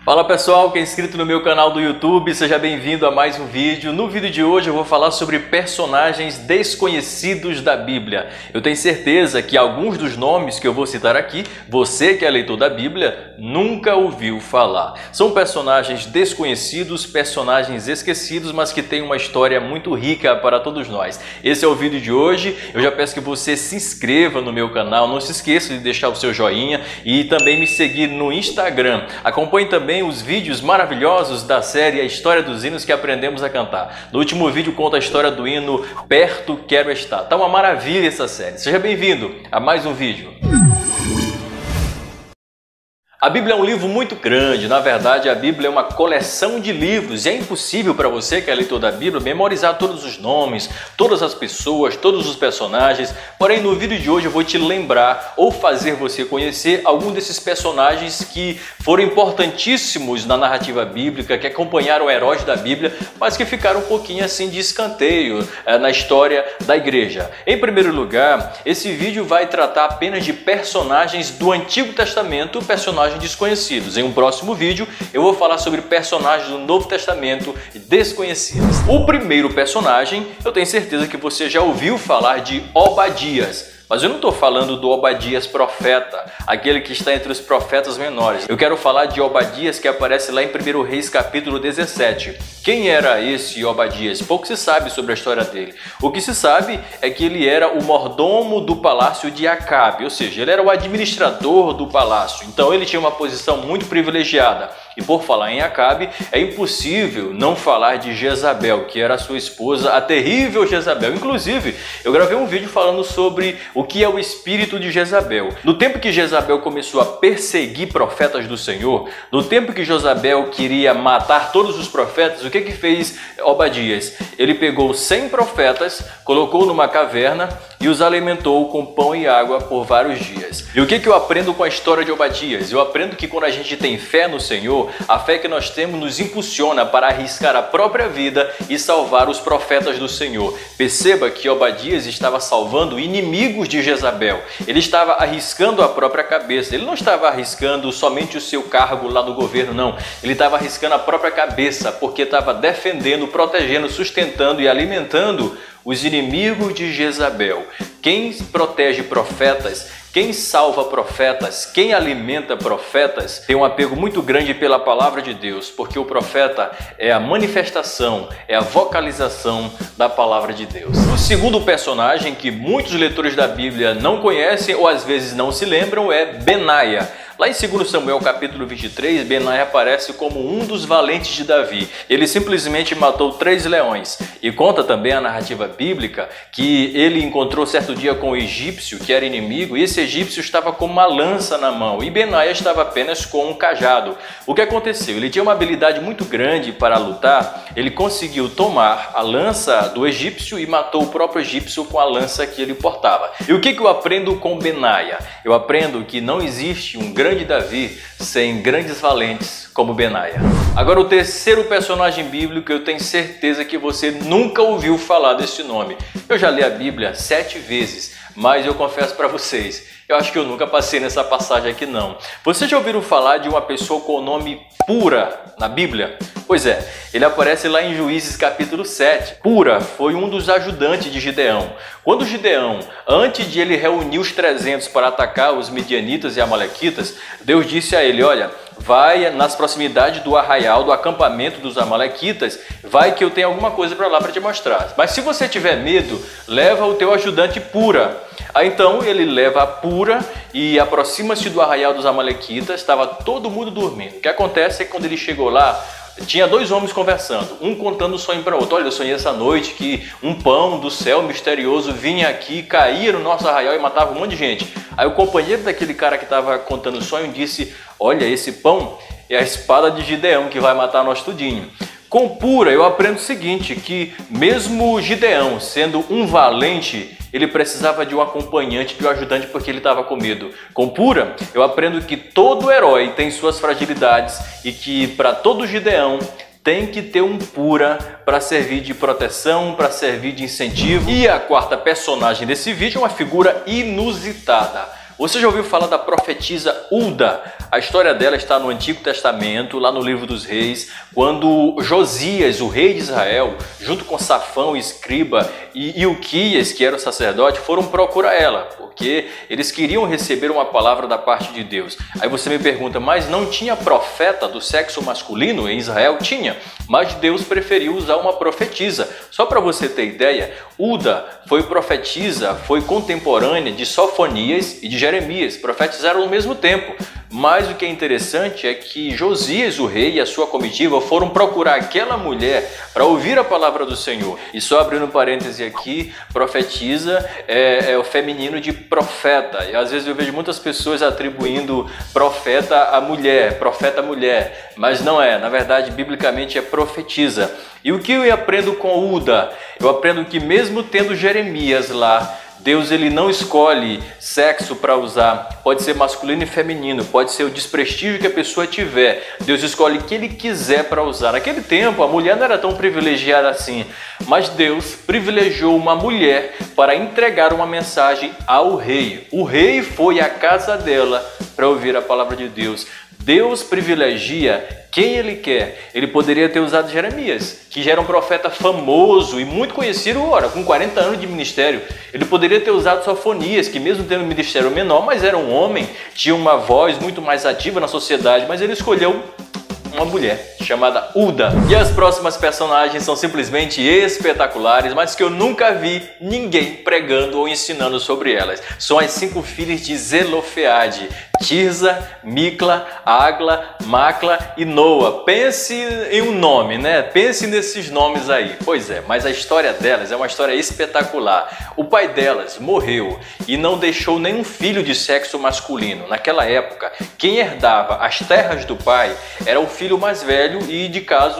Fala pessoal, quem é inscrito no meu canal do YouTube, seja bem-vindo a mais um vídeo. No vídeo de hoje eu vou falar sobre personagens desconhecidos da Bíblia. Eu tenho certeza que alguns dos nomes que eu vou citar aqui, você que é leitor da Bíblia, nunca ouviu falar. São personagens desconhecidos, personagens esquecidos, mas que têm uma história muito rica para todos nós. Esse é o vídeo de hoje. Eu já peço que você se inscreva no meu canal, não se esqueça de deixar o seu joinha e também me seguir no Instagram. Acompanhe também os vídeos maravilhosos da série A História dos Hinos que aprendemos a cantar. No último vídeo conta a história do hino Perto Quero Estar. Tá uma maravilha essa série. Seja bem-vindo a mais um vídeo. A Bíblia é um livro muito grande, na verdade a Bíblia é uma coleção de livros e é impossível para você que é leitor da Bíblia memorizar todos os nomes, todas as pessoas, todos os personagens. Porém, no vídeo de hoje eu vou te lembrar ou fazer você conhecer algum desses personagens que foram importantíssimos na narrativa bíblica, que acompanharam heróis da Bíblia, mas que ficaram um pouquinho assim de escanteio na história da igreja. Em primeiro lugar, esse vídeo vai tratar apenas de personagens do Antigo Testamento, personagens desconhecidos. Em um próximo vídeo eu vou falar sobre personagens do Novo Testamento desconhecidos. O primeiro personagem, eu tenho certeza que você já ouviu falar de Obadias. Mas eu não estou falando do Obadias profeta, aquele que está entre os profetas menores. Eu quero falar de Obadias que aparece lá em 1 Reis capítulo 17. Quem era esse Obadias? Pouco se sabe sobre a história dele. O que se sabe é que ele era o mordomo do palácio de Acabe, ou seja, ele era o administrador do palácio. Então ele tinha uma posição muito privilegiada. E por falar em Acabe, é impossível não falar de Jezabel, que era sua esposa, a terrível Jezabel. Inclusive, eu gravei um vídeo falando sobre o que é o espírito de Jezabel. No tempo que Jezabel começou a perseguir profetas do Senhor, no tempo que Jezabel queria matar todos os profetas, o que fez Obadias? Ele pegou 100 profetas, colocou numa caverna e os alimentou com pão e água por vários dias. E o que eu aprendo com a história de Obadias? Eu aprendo que quando a gente tem fé no Senhor, a fé que nós temos nos impulsiona para arriscar a própria vida e salvar os profetas do Senhor. Perceba que Obadias estava salvando inimigos de Jezabel. Ele estava arriscando a própria cabeça. Ele não estava arriscando somente o seu cargo lá no governo, não. Ele estava arriscando a própria cabeça porque estava defendendo, protegendo, sustentando e alimentando os inimigos de Jezabel. Quem protege profetas, quem salva profetas, quem alimenta profetas, tem um apego muito grande pela palavra de Deus, porque o profeta é a manifestação, é a vocalização da palavra de Deus. O segundo personagem que muitos leitores da Bíblia não conhecem ou às vezes não se lembram é Benaia. Lá em 2 Samuel capítulo 23, Benaia aparece como um dos valentes de Davi. Ele simplesmente matou 3 leões. E conta também a narrativa bíblica que ele encontrou certo dia com o egípcio, que era inimigo, e esse egípcio estava com uma lança na mão, e Benaia estava apenas com um cajado. O que aconteceu? Ele tinha uma habilidade muito grande para lutar, ele conseguiu tomar a lança do egípcio e matou o próprio egípcio com a lança que ele portava. E o que eu aprendo com Benaia? Eu aprendo que não existe um grande Davi sem grandes valentes como Benaia. Agora o terceiro personagem bíblico, eu tenho certeza que você nunca ouviu falar desse nome. Eu já li a Bíblia 7 vezes, mas eu confesso para vocês, eu acho que eu nunca passei nessa passagem aqui não. Vocês já ouviram falar de uma pessoa com o nome Pura na Bíblia? Pois é, ele aparece lá em Juízes capítulo 7. Pura foi um dos ajudantes de Gideão. Quando Gideão, antes de ele reunir os 300 para atacar os midianitas e amalequitas, Deus disse a ele, olha, vai nas proximidades do arraial, do acampamento dos amalequitas, vai que eu tenho alguma coisa para lá para te mostrar. Mas se você tiver medo, leva o teu ajudante Pura. Aí então ele leva a Pura e aproxima-se do arraial dos amalequitas, estava todo mundo dormindo. O que acontece é que quando ele chegou lá, tinha 2 homens conversando, um contando o sonho para o outro. Olha, eu sonhei essa noite que um pão do céu misterioso vinha aqui, caía no nosso arraial e matava um monte de gente. Aí o companheiro daquele cara que estava contando o sonho disse, olha, esse pão é a espada de Gideão que vai matar nós tudinho. Com Pura eu aprendo o seguinte, que mesmo Gideão sendo um valente, ele precisava de um acompanhante, de um ajudante, porque ele estava com medo. Com Pura, eu aprendo que todo herói tem suas fragilidades e que para todo Gideão tem que ter um Pura para servir de proteção, para servir de incentivo. E a quarta personagem desse vídeo é uma figura inusitada. Você já ouviu falar da profetisa Hulda? A história dela está no Antigo Testamento, lá no livro dos Reis, quando Josias, o rei de Israel, junto com Safão, escriba, e Ilquias, que era o sacerdote, foram procurar ela, porque eles queriam receber uma palavra da parte de Deus. Aí você me pergunta, mas não tinha profeta do sexo masculino em Israel? Tinha, mas Deus preferiu usar uma profetisa. Só para você ter ideia, Hulda foi profetisa, foi contemporânea de Sofonias e de Jeremias, profetizaram no mesmo tempo. Mas o que é interessante é que Josias, o rei, e a sua comitiva foram procurar aquela mulher para ouvir a palavra do Senhor. E só abrindo parêntese aqui, profetisa é o feminino de profeta. E às vezes eu vejo muitas pessoas atribuindo profeta à mulher, mas não é. Na verdade, biblicamente é profetisa. E o que eu aprendo com Hulda? Eu aprendo que mesmo tendo Jeremias lá, Deus ele não escolhe sexo para usar, pode ser masculino e feminino, pode ser o desprestígio que a pessoa tiver. Deus escolhe o que ele quiser para usar. Naquele tempo a mulher não era tão privilegiada assim, mas Deus privilegiou uma mulher para entregar uma mensagem ao rei. O rei foi à casa dela para ouvir a palavra de Deus. Deus privilegia quem ele quer. Ele poderia ter usado Jeremias, que já era um profeta famoso e muito conhecido, com 40 anos de ministério. Ele poderia ter usado Sofonias, que mesmo tendo um ministério menor, mas era um homem, tinha uma voz muito mais ativa na sociedade, mas ele escolheu uma mulher chamada Hulda. E as próximas personagens são simplesmente espetaculares, mas que eu nunca vi ninguém pregando ou ensinando sobre elas. São as 5 filhas de Zelofeade: Tirza, Micla, Agla, Macla e Noa. Pense em um nome, né? Pense nesses nomes aí. Pois é, mas a história delas é uma história espetacular. O pai delas morreu e não deixou nenhum filho de sexo masculino. Naquela época, quem herdava as terras do pai era o filho mais velho e,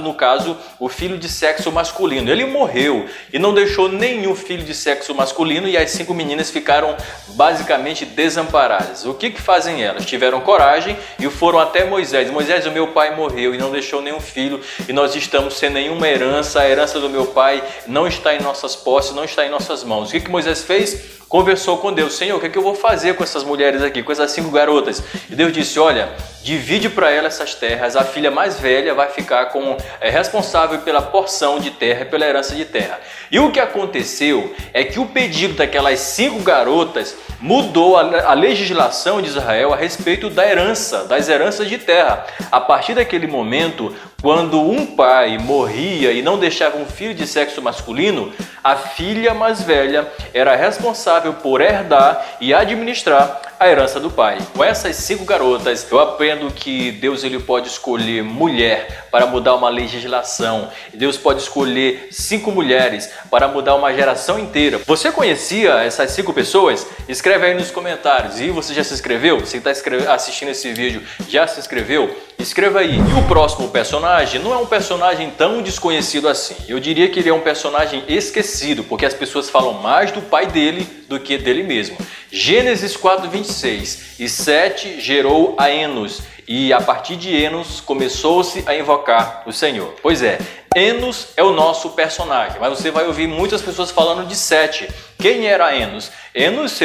no caso, o filho de sexo masculino. Ele morreu e não deixou nenhum filho de sexo masculino e as 5 meninas ficaram basicamente desamparadas. O que fazem elas? Tiveram coragem e foram até Moisés. Moisés, o meu pai morreu e não deixou nenhum filho e nós estamos sem nenhuma herança. A herança do meu pai não está em nossas posses, não está em nossas mãos. O que Moisés fez? Conversou com Deus. Senhor, o que eu vou fazer com essas mulheres aqui, com essas 5 garotas? E Deus disse, olha, divide para elas essas terras. A filha mais velha vai ficar responsável pela porção de terra, pela herança de terra. E o que aconteceu é que o pedido daquelas 5 garotas mudou a legislação de Israel a respeito das heranças de terra. A partir daquele momento, quando um pai morria e não deixava um filho de sexo masculino, a filha mais velha era responsável por herdar e administrar a herança do pai. Com essas 5 garotas, eu aprendo que Deus ele pode escolher mulher para mudar uma legislação. Deus pode escolher 5 mulheres para mudar uma geração inteira. Você conhecia essas 5 pessoas? Escreve aí nos comentários. E você já se inscreveu? Você está assistindo esse vídeo, já se inscreveu? Escreva aí. E o próximo personagem não é um personagem tão desconhecido assim. Eu diria que ele é um personagem esquecido, porque as pessoas falam mais do pai dele do que dele mesmo. Gênesis 4:26. E Sete gerou a Enos, e a partir de Enos começou-se a invocar o Senhor. Pois é, Enos é o nosso personagem, mas você vai ouvir muitas pessoas falando de Sete. Quem era Enos? Enos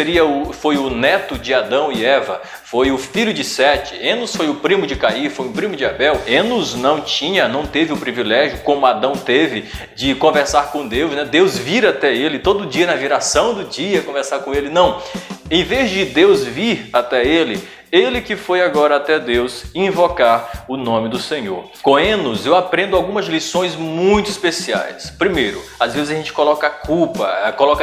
foi o neto de Adão e Eva, foi o filho de Sete. Enos foi o primo de Caim, foi o primo de Abel. Enos não teve o privilégio, como Adão teve, de conversar com Deus, né? Deus vir até ele todo dia, na viração do dia, conversar com ele. Não, em vez de Deus vir até ele que foi agora até Deus invocar o nome do Senhor. Com Enos eu aprendo algumas lições muito especiais. Primeiro, às vezes a gente coloca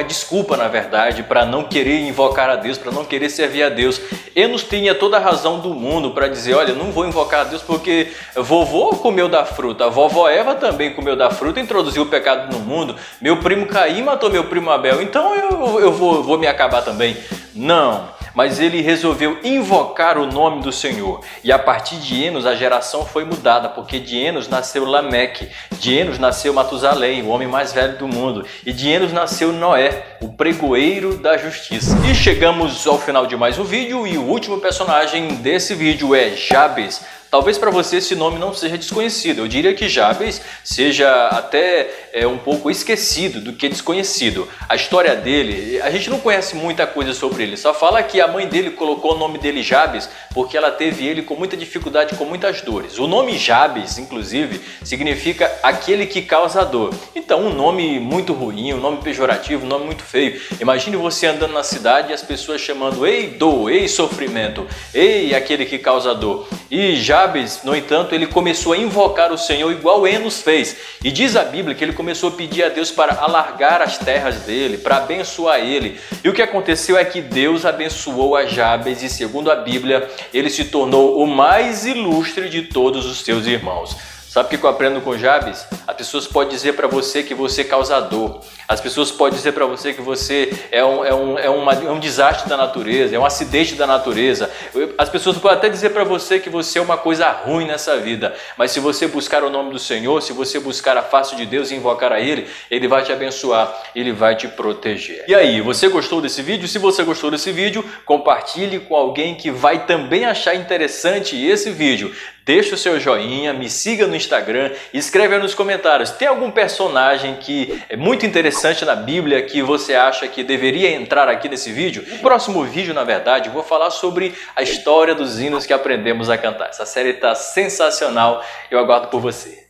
desculpa na verdade, para não querer invocar a Deus, para não querer servir a Deus. Enos tinha toda a razão do mundo para dizer, olha, não vou invocar a Deus porque vovô comeu da fruta, a vovó Eva também comeu da fruta, introduziu o pecado no mundo, meu primo Caim matou meu primo Abel, então eu vou me acabar também. Não, mas ele resolveu invocar o nome do Senhor. E a partir de Enos a geração foi mudada, porque de Enos nasceu Lameque, de Enos nasceu Matusalém, o homem mais velho do mundo, e de Enos nasceu Noé, o pregoeiro da justiça. E chegamos ao final de mais um vídeo, e o último personagem desse vídeo é Jabes. Talvez para você esse nome não seja desconhecido. Eu diria que Jabes seja até um pouco esquecido do que desconhecido. A história dele, a gente não conhece muita coisa sobre ele. Só fala que a mãe dele colocou o nome dele Jabes porque ela teve ele com muita dificuldade, com muitas dores. O nome Jabes, inclusive, significa aquele que causa dor. Então, um nome muito ruim, um nome pejorativo, um nome muito feio. Imagine você andando na cidade e as pessoas chamando ei dor, ei sofrimento, ei aquele que causa dor. E Jabes, no entanto, ele começou a invocar o Senhor igual Enos fez. E diz a Bíblia que ele começou a pedir a Deus para alargar as terras dele, para abençoar ele. E o que aconteceu é que Deus abençoou a Jabes e, segundo a Bíblia, ele se tornou o mais ilustre de todos os seus irmãos. Sabe o que eu aprendo com Jabes? As pessoas podem dizer para você que você causa dor. As pessoas podem dizer para você que você é um desastre da natureza, é um acidente da natureza. As pessoas podem até dizer para você que você é uma coisa ruim nessa vida. Mas se você buscar o nome do Senhor, se você buscar a face de Deus e invocar a Ele, Ele vai te abençoar, Ele vai te proteger. E aí, você gostou desse vídeo? Se você gostou desse vídeo, compartilhe com alguém que vai também achar interessante esse vídeo. Deixa o seu joinha, me siga no Instagram e escreve aí nos comentários. Tem algum personagem que é muito interessante na Bíblia que você acha que deveria entrar aqui nesse vídeo? No próximo vídeo, na verdade, eu vou falar sobre a história dos hinos que aprendemos a cantar. Essa série está sensacional e eu aguardo por você.